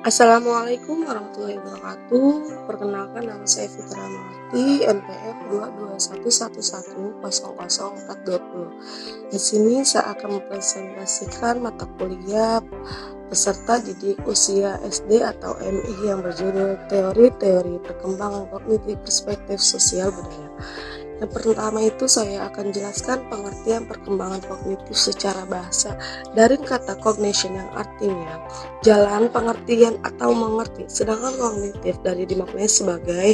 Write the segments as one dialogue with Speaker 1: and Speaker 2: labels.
Speaker 1: Assalamualaikum warahmatullahi wabarakatuh. Perkenalkan, nama saya Fitra Marti, NPM 22111000420. Di sini saya akan mempresentasikan mata kuliah peserta didik usia SD atau MI yang berjudul Teori-teori Perkembangan Kognitif Perspektif Sosial Budaya. Yang pertama itu saya akan jelaskan pengertian perkembangan kognitif secara bahasa dari kata cognition yang artinya jalan, pengertian, atau mengerti. Sedangkan kognitif dari dimaknai sebagai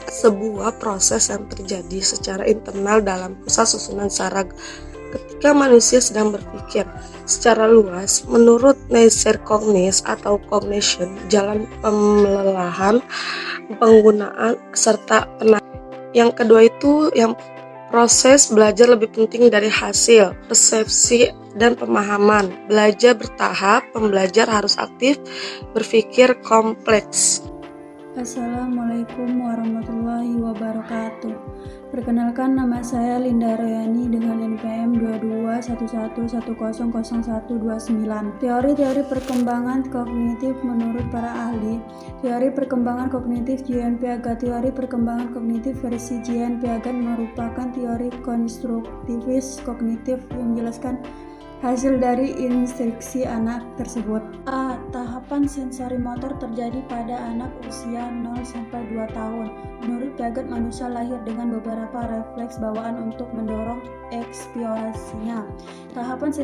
Speaker 1: sebuah proses yang terjadi secara internal dalam pusat susunan saraf ketika manusia sedang berpikir. Secara luas, menurut neurocognition atau cognition, jalan pemelelahan, penggunaan, serta penanganan. Yang kedua itu yang proses belajar lebih penting dari hasil, persepsi, dan pemahaman. Belajar bertahap, pembelajar harus aktif, berpikir kompleks.
Speaker 2: Assalamualaikum warahmatullahi wabarakatuh. Perkenalkan, nama saya Linda Royani dengan NPM 22111000129. Teori-teori perkembangan kognitif menurut para ahli. Teori perkembangan kognitif Jean Piaget. Teori perkembangan kognitif versi Jean Piaget merupakan teori konstruktivis kognitif yang menjelaskan hasil dari instruksi anak tersebut. A. Tahapan sensori motor terjadi pada anak usia 0-2 tahun. Menurut Piaget, manusia lahir dengan beberapa refleks bawaan untuk mendorong eksplorasinya. Tahapan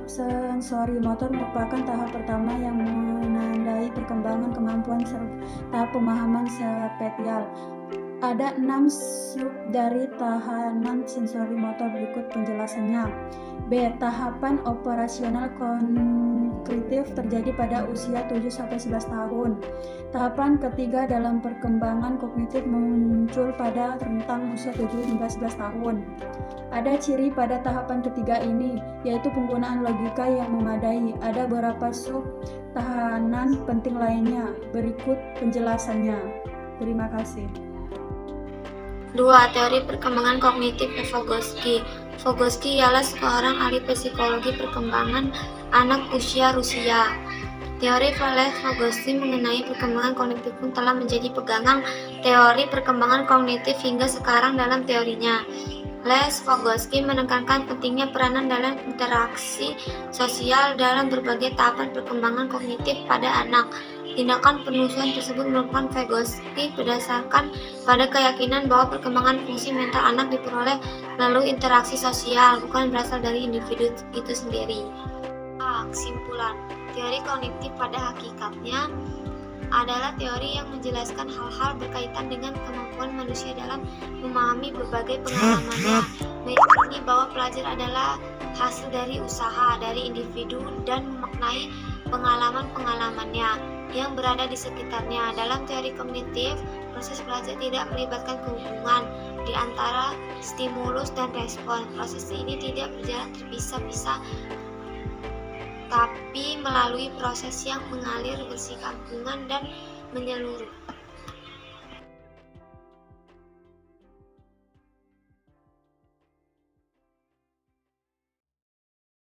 Speaker 2: sensori motor merupakan tahap pertama yang menandai perkembangan kemampuan serta pemahaman spatial. Ada 6 sub dari tahanan sensori motor, berikut penjelasannya. B. Tahapan operasional kognitif terjadi pada usia 7-11 tahun. Tahapan ketiga dalam perkembangan kognitif muncul pada rentang usia 7-11 tahun. Ada ciri pada tahapan ketiga ini, yaitu penggunaan logika yang memadai. Ada beberapa sub tahanan penting lainnya, berikut penjelasannya. Terima kasih.
Speaker 3: 2. Teori perkembangan kognitif Vygotsky. Vygotsky ialah seorang ahli psikologi perkembangan anak usia Rusia. Teori Vygotsky mengenai perkembangan kognitif pun telah menjadi pegangan teori perkembangan kognitif hingga sekarang dalam teorinya. Vygotsky menekankan pentingnya peranan dalam interaksi sosial dalam berbagai tahapan perkembangan kognitif pada anak. Tindakan penelusuran tersebut merupakan Vygotsky berdasarkan pada keyakinan bahwa perkembangan fungsi mental anak diperoleh melalui interaksi sosial, bukan berasal dari individu itu sendiri. A. Kesimpulan. Teori kognitif pada hakikatnya adalah teori yang menjelaskan hal-hal berkaitan dengan kemampuan manusia dalam memahami berbagai pengalamannya, meyakini bahwa pelajar adalah hasil dari usaha dari individu dan memaknai pengalaman-pengalamannya yang berada di sekitarnya. Dalam teori kognitif, proses belajar tidak melibatkan hubungan di antara stimulus dan respon. Proses ini tidak berjalan terpisah-pisah, tapi melalui proses yang mengalir, bersinggungan, dan menyeluruh.